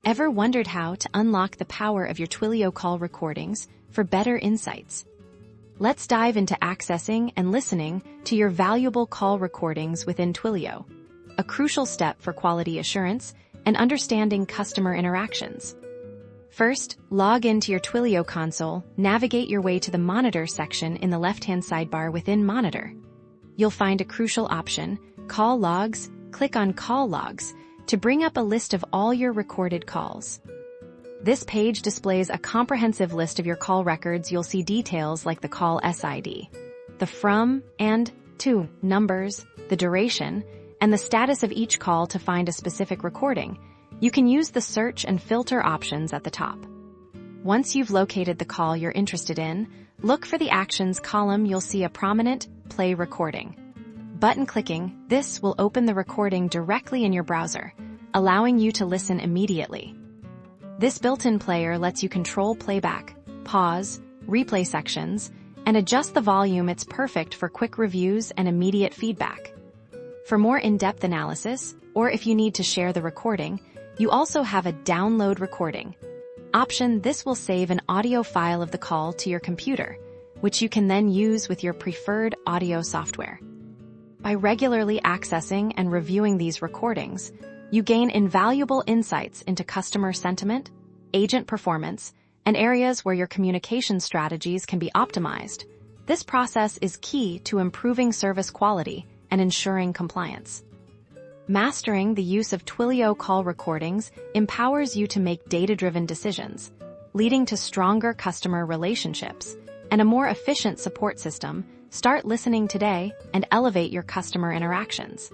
Ever wondered how to unlock the power of your Twilio call recordings for better insights? Let's dive into accessing and listening to your valuable call recordings within Twilio, a crucial step for quality assurance and understanding customer interactions. First, log into your Twilio console, navigate your way to the Monitor section in the left-hand sidebar within Monitor. You'll find a crucial option, Call Logs. Click on Call Logs to bring up a list of all your recorded calls. This page displays a comprehensive list of your call records. You'll see details like the call SID, the from and to numbers, the duration, and the status of each call to find a specific recording. You can use the search and filter options at the top. Once you've located the call you're interested in, look for the Actions column. You'll see a prominent Play Recording button. Clicking this will open the recording directly in your browser, allowing you to listen immediately. This built-in player lets you control playback, pause, replay sections, and adjust the volume. It's perfect for quick reviews and immediate feedback. For more in-depth analysis, or if you need to share the recording, you also have a Download Recording option. This will save an audio file of the call to your computer, which you can then use with your preferred audio software. By regularly accessing and reviewing these recordings, you gain invaluable insights into customer sentiment, agent performance, and areas where your communication strategies can be optimized. This process is key to improving service quality and ensuring compliance. Mastering the use of Twilio call recordings empowers you to make data-driven decisions, leading to stronger customer relationships and a more efficient support system. Start listening today and elevate your customer interactions.